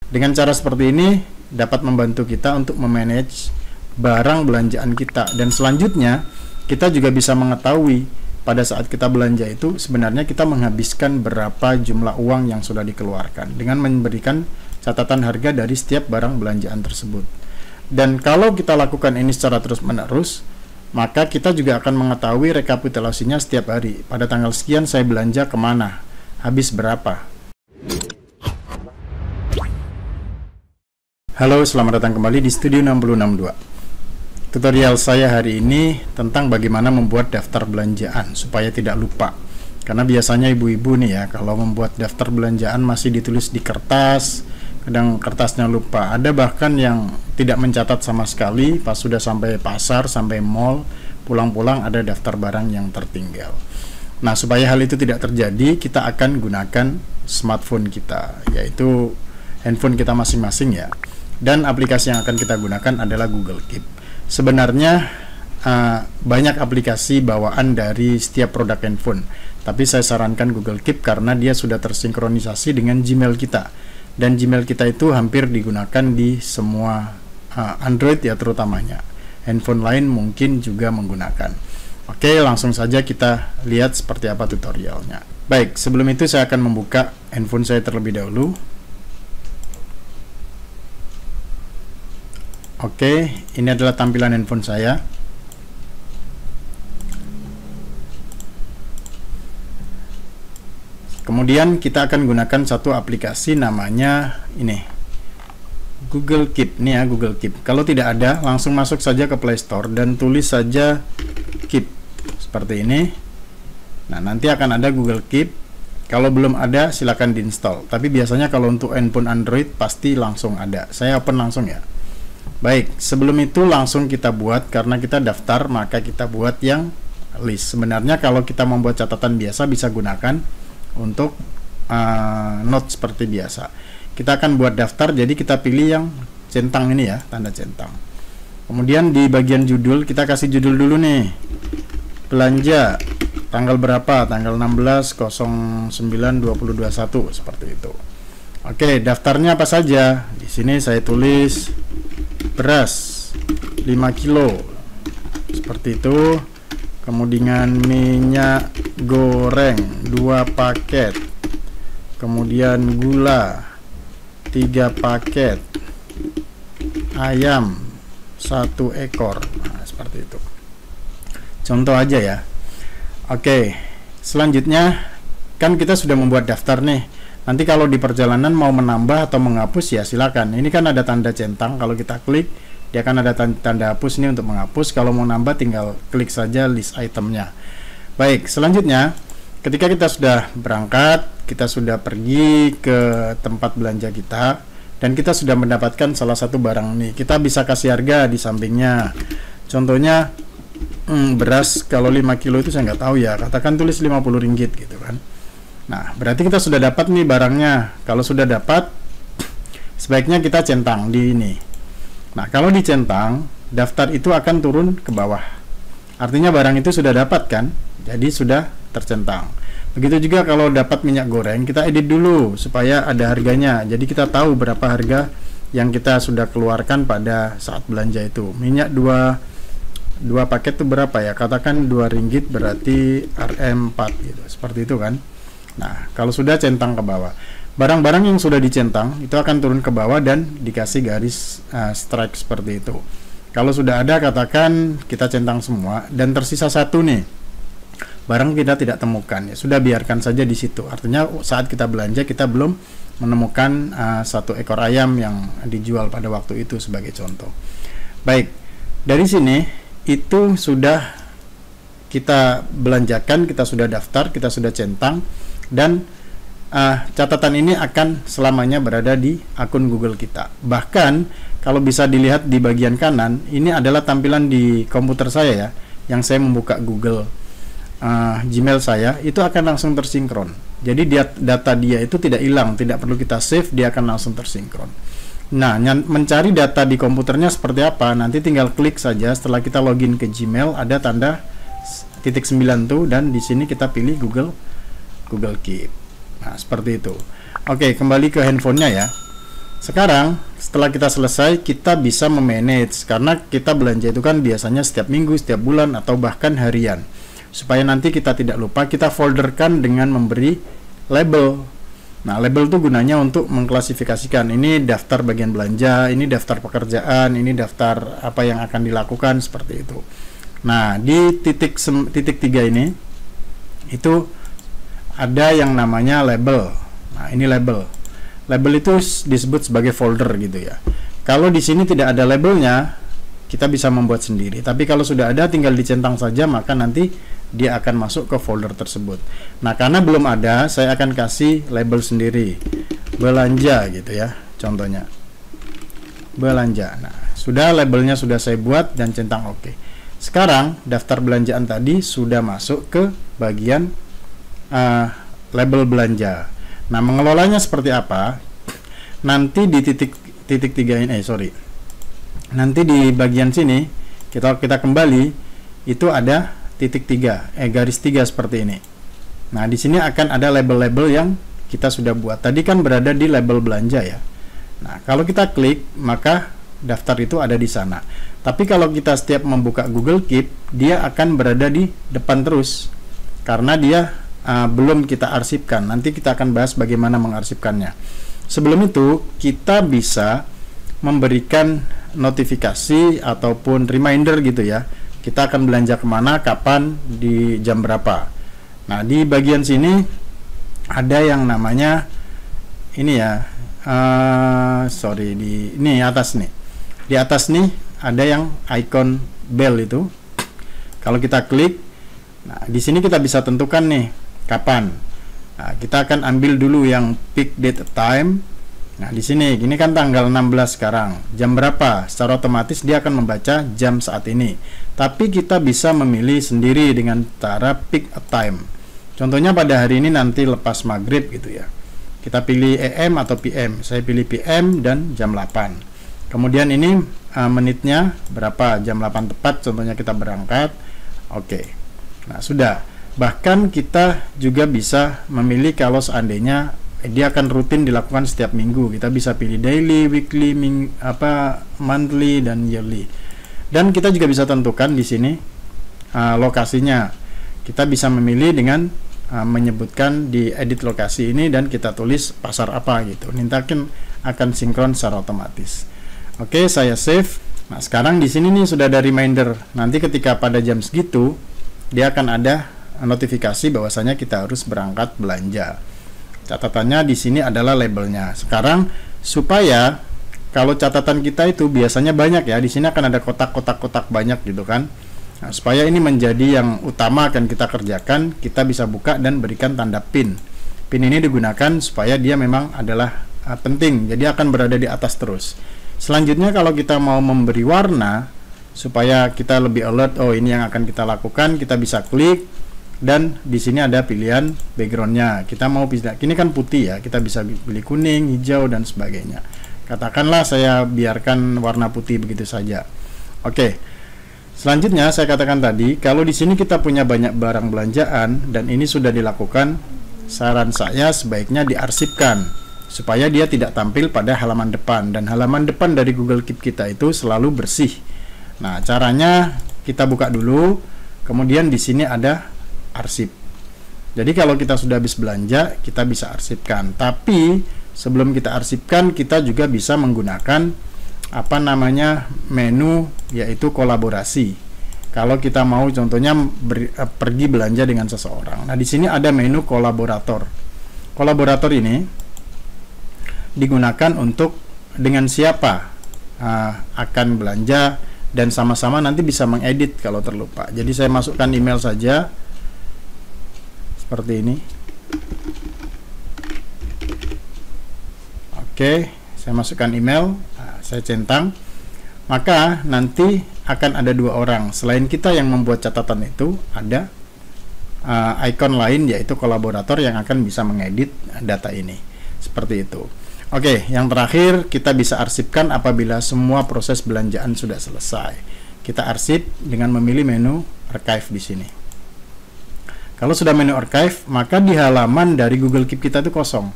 Dengan cara seperti ini dapat membantu kita untuk memanage barang belanjaan kita, dan selanjutnya kita juga bisa mengetahui pada saat kita belanja itu sebenarnya kita menghabiskan berapa jumlah uang yang sudah dikeluarkan dengan memberikan catatan harga dari setiap barang belanjaan tersebut. Dan kalau kita lakukan ini secara terus-menerus, maka kita juga akan mengetahui rekapitulasinya setiap hari. Pada tanggal sekian saya belanja kemana, habis berapa. Halo, selamat datang kembali di Studio 662. Tutorial saya hari ini tentang bagaimana membuat daftar belanjaan supaya tidak lupa. Karena biasanya ibu-ibu nih ya, kalau membuat daftar belanjaan masih ditulis di kertas, kadang kertasnya lupa. Ada bahkan yang tidak mencatat sama sekali, pas sudah sampai pasar, sampai mall, pulang-pulang ada daftar barang yang tertinggal. Nah, supaya hal itu tidak terjadi, kita akan gunakan smartphone kita, yaitu handphone kita masing-masing ya. Dan aplikasi yang akan kita gunakan adalah Google Keep. Sebenarnya banyak aplikasi bawaan dari setiap produk handphone, tapi saya sarankan Google Keep karena dia sudah tersinkronisasi dengan Gmail kita. Dan Gmail kita itu hampir digunakan di semua Android ya terutamanya. Handphone lain mungkin juga menggunakan. Oke, langsung saja kita lihat seperti apa tutorialnya. Baik, sebelum itu saya akan membuka handphone saya terlebih dahulu. Oke, ini adalah tampilan handphone saya. Kemudian kita akan gunakan satu aplikasi namanya ini, Google Keep. Nih ya, Google Keep. Kalau tidak ada, langsung masuk saja ke Play Store dan tulis saja Keep seperti ini. Nah, nanti akan ada Google Keep. Kalau belum ada, silakan diinstal. Tapi biasanya kalau untuk handphone Android pasti langsung ada. Saya open langsung ya. Baik, sebelum itu langsung kita buat, karena kita daftar maka kita buat yang list. Sebenarnya kalau kita membuat catatan biasa bisa gunakan untuk note seperti biasa. Kita akan buat daftar, jadi kita pilih yang centang ini ya, tanda centang. Kemudian di bagian judul kita kasih judul dulu nih, belanja tanggal berapa, tanggal 16/09/2021 seperti itu. Oke, daftarnya apa saja? Di sini saya tulis beras 5 kilo seperti itu. Kemudian minyak goreng 2 paket, kemudian gula 3 paket, ayam 1 ekor. Nah, seperti itu contoh aja ya. Oke, selanjutnya kan kita sudah membuat daftar nih. Nanti kalau di perjalanan mau menambah atau menghapus ya silakan. Ini kan ada tanda centang, kalau kita klik dia akan ada tanda hapus ini untuk menghapus. Kalau mau nambah tinggal klik saja list itemnya. Baik, selanjutnya ketika kita sudah berangkat, kita sudah pergi ke tempat belanja kita dan kita sudah mendapatkan salah satu barang nih, kita bisa kasih harga di sampingnya. Contohnya beras kalau 5 kilo itu saya nggak tahu ya, katakan tulis Rp50 gitu kan. Nah, berarti kita sudah dapat nih barangnya. Kalau sudah dapat, sebaiknya kita centang di ini. Nah, kalau dicentang, daftar itu akan turun ke bawah. Artinya barang itu sudah dapat kan? Jadi sudah tercentang. Begitu juga kalau dapat minyak goreng, kita edit dulu supaya ada harganya. Jadi kita tahu berapa harga yang kita sudah keluarkan pada saat belanja itu. Minyak 2 paket itu berapa ya? Katakan Rp2 berarti RM4 gitu. Seperti itu kan? Nah, kalau sudah centang ke bawah, barang-barang yang sudah dicentang itu akan turun ke bawah dan dikasih garis strike seperti itu. Kalau sudah ada, katakan kita centang semua dan tersisa satu nih, barang kita tidak temukan, ya sudah biarkan saja di situ. Artinya saat kita belanja kita belum menemukan 1 ekor ayam yang dijual pada waktu itu sebagai contoh. Baik, dari sini itu sudah kita belanjakan, kita sudah daftar, kita sudah centang. Dan catatan ini akan selamanya berada di akun Google kita. Bahkan kalau bisa dilihat di bagian kanan, ini adalah tampilan di komputer saya ya, yang saya membuka Google Gmail saya, itu akan langsung tersinkron. Jadi data dia itu tidak hilang, tidak perlu kita save, dia akan langsung tersinkron. Nah, mencari data di komputernya seperti apa, nanti tinggal klik saja. Setelah kita login ke Gmail, ada tanda titik 9 tuh, dan di sini kita pilih Google Keep. Nah, seperti itu. Oke, kembali ke handphonenya ya. Sekarang setelah kita selesai, kita bisa memanage, karena kita belanja itu kan biasanya setiap minggu, setiap bulan, atau bahkan harian. Supaya nanti kita tidak lupa, kita folderkan dengan memberi label. Nah, label itu gunanya untuk mengklasifikasikan, ini daftar bagian belanja, ini daftar pekerjaan, ini daftar apa yang akan dilakukan, seperti itu. Nah, di titik 3 ini itu ada yang namanya label. Nah, ini label. Label itu disebut sebagai folder gitu ya. Kalau di sini tidak ada labelnya, kita bisa membuat sendiri. Tapi kalau sudah ada, tinggal dicentang saja, maka nanti dia akan masuk ke folder tersebut. Nah, karena belum ada, saya akan kasih label sendiri. Belanja gitu ya, contohnya. Belanja. Nah, sudah labelnya sudah saya buat dan centang oke. Sekarang daftar belanjaan tadi sudah masuk ke bagian label belanja. Nah, mengelolanya seperti apa? Nanti di titik 3 ini, nanti di bagian sini kita kembali, itu ada titik 3, garis 3 seperti ini. Nah, di sini akan ada label-label yang kita sudah buat. Tadi kan berada di label belanja ya. Nah, kalau kita klik, maka daftar itu ada di sana. Tapi kalau kita setiap membuka Google Keep, dia akan berada di depan terus, karena dia belum kita arsipkan. Nanti kita akan bahas bagaimana mengarsipkannya. Sebelum itu, kita bisa memberikan notifikasi ataupun reminder gitu ya. Kita akan belanja kemana, kapan, di jam berapa. Nah, di bagian sini ada yang namanya ini ya, ini atas nih. Di atas nih ada yang icon bell itu. Kalau kita klik, nah di sini kita bisa tentukan nih kapan. Nah, kita akan ambil dulu yang peak date time. Nah, di sini ini kan tanggal 16 sekarang. Jam berapa? Secara otomatis dia akan membaca jam saat ini. Tapi kita bisa memilih sendiri dengan cara pick a time. Contohnya pada hari ini nanti lepas maghrib gitu ya. Kita pilih AM atau PM. Saya pilih PM dan jam 8. Kemudian ini menitnya berapa? Jam 8 tepat contohnya kita berangkat. Oke. Nah, sudah. Bahkan kita juga bisa memilih kalau seandainya dia akan rutin dilakukan setiap minggu. Kita bisa pilih daily, weekly, monthly, dan yearly. Dan kita juga bisa tentukan di sini lokasinya. Kita bisa memilih dengan menyebutkan di edit lokasi ini dan kita tulis pasar apa gitu. Nanti akan sinkron secara otomatis. Oke, saya save. Nah, sekarang di sini nih sudah ada reminder. Nanti ketika pada jam segitu dia akan ada notifikasi bahwasanya kita harus berangkat belanja. Catatannya di sini adalah labelnya. Sekarang supaya kalau catatan kita itu biasanya banyak ya, di sini akan ada kotak-kotak banyak gitu kan. Nah, supaya ini menjadi yang utama akan kita kerjakan, kita bisa buka dan berikan tanda pin. Pin ini digunakan supaya dia memang adalah penting, jadi akan berada di atas terus. Selanjutnya kalau kita mau memberi warna supaya kita lebih alert, oh ini yang akan kita lakukan, kita bisa klik. Dan di sini ada pilihan backgroundnya. Kita mau pilih, ini kan putih ya, kita bisa pilih kuning, hijau, dan sebagainya. Katakanlah saya biarkan warna putih begitu saja. Oke. Selanjutnya saya katakan tadi, kalau di sini kita punya banyak barang belanjaan dan ini sudah dilakukan, saran saya sebaiknya diarsipkan supaya dia tidak tampil pada halaman depan, dan halaman depan dari Google Keep kita itu selalu bersih. Nah, caranya kita buka dulu, kemudian di sini ada arsip. Jadi kalau kita sudah habis belanja, kita bisa arsipkan. Tapi sebelum kita arsipkan, kita juga bisa menggunakan menu, yaitu kolaborasi. Kalau kita mau contohnya pergi belanja dengan seseorang. Nah, di sini ada menu kolaborator. Kolaborator ini digunakan untuk dengan siapa akan belanja, dan sama-sama nanti bisa mengedit kalau terlupa. Jadi saya masukkan email saja seperti ini. Oke, saya masukkan email, saya centang, maka nanti akan ada dua orang. Selain kita yang membuat catatan itu, ada icon lain yaitu kolaborator yang akan bisa mengedit data ini. Seperti itu. Oke, yang terakhir kita bisa arsipkan apabila semua proses belanjaan sudah selesai. Kita arsip dengan memilih menu archive di sini. Kalau sudah menu archive, maka di halaman dari Google Keep kita itu kosong.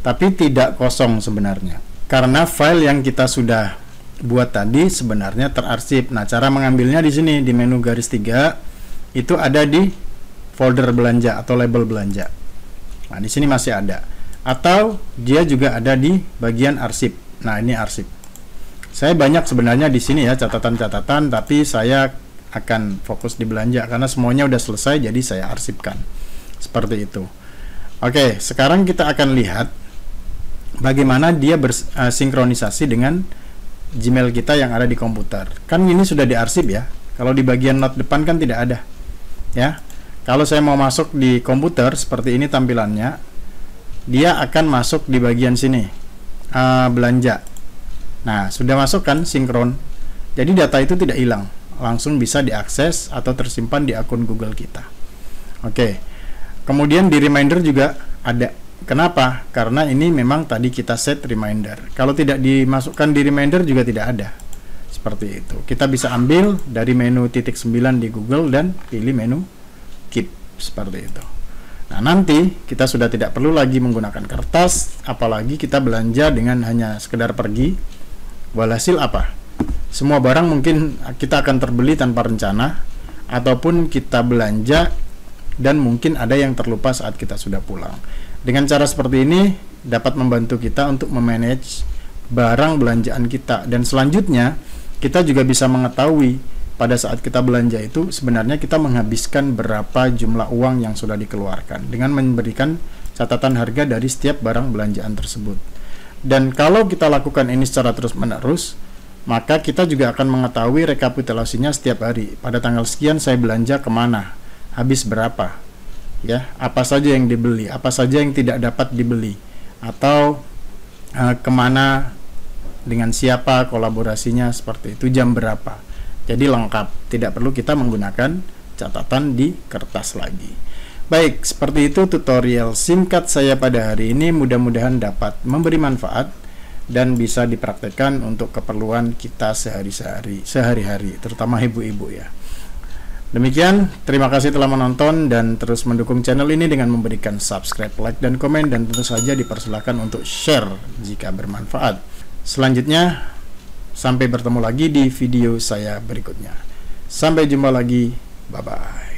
Tapi tidak kosong sebenarnya. Karena file yang kita sudah buat tadi sebenarnya terarsip. Nah, cara mengambilnya di sini di menu garis 3 itu ada di folder belanja atau label belanja. Nah, di sini masih ada. Atau dia juga ada di bagian arsip. Nah, ini arsip. Saya banyak sebenarnya di sini ya catatan-catatan, tapi saya akan fokus di belanja karena semuanya udah selesai, jadi saya arsipkan seperti itu. Oke, sekarang kita akan lihat bagaimana dia bersinkronisasi dengan Gmail kita yang ada di komputer. Kan ini sudah diarsip ya. Kalau di bagian not depan kan tidak ada ya. Kalau saya mau masuk di komputer seperti ini tampilannya, dia akan masuk di bagian sini, belanja. Nah, sudah masuk kan sinkron, jadi data itu tidak hilang, langsung bisa diakses atau tersimpan di akun Google kita. Oke, kemudian di reminder juga ada. Kenapa? Karena ini memang tadi kita set reminder. Kalau tidak dimasukkan di reminder juga tidak ada. Seperti itu. Kita bisa ambil dari menu titik 9 di Google dan pilih menu keep seperti itu. Nah, nanti kita sudah tidak perlu lagi menggunakan kertas, apalagi kita belanja dengan hanya sekedar pergi. Walhasil apa? Semua barang mungkin kita akan terbeli tanpa rencana, ataupun kita belanja dan mungkin ada yang terlupa saat kita sudah pulang. Dengan cara seperti ini dapat membantu kita untuk memanage barang belanjaan kita, dan selanjutnya kita juga bisa mengetahui pada saat kita belanja itu sebenarnya kita menghabiskan berapa jumlah uang yang sudah dikeluarkan dengan memberikan catatan harga dari setiap barang belanjaan tersebut. Dan kalau kita lakukan ini secara terus-menerus, maka kita juga akan mengetahui rekapitulasinya setiap hari. Pada tanggal sekian saya belanja kemana, habis berapa, ya, apa saja yang dibeli, apa saja yang tidak dapat dibeli, atau kemana, dengan siapa kolaborasinya, seperti itu, jam berapa. Jadi lengkap, tidak perlu kita menggunakan catatan di kertas lagi. Baik, seperti itu tutorial singkat saya pada hari ini. Mudah-mudahan dapat memberi manfaat dan bisa dipraktekkan untuk keperluan kita sehari-hari, terutama ibu-ibu ya. Demikian, terima kasih telah menonton dan terus mendukung channel ini dengan memberikan subscribe, like, dan komen, dan tentu saja dipersilakan untuk share jika bermanfaat. Selanjutnya, sampai bertemu lagi di video saya berikutnya. Sampai jumpa lagi, bye-bye.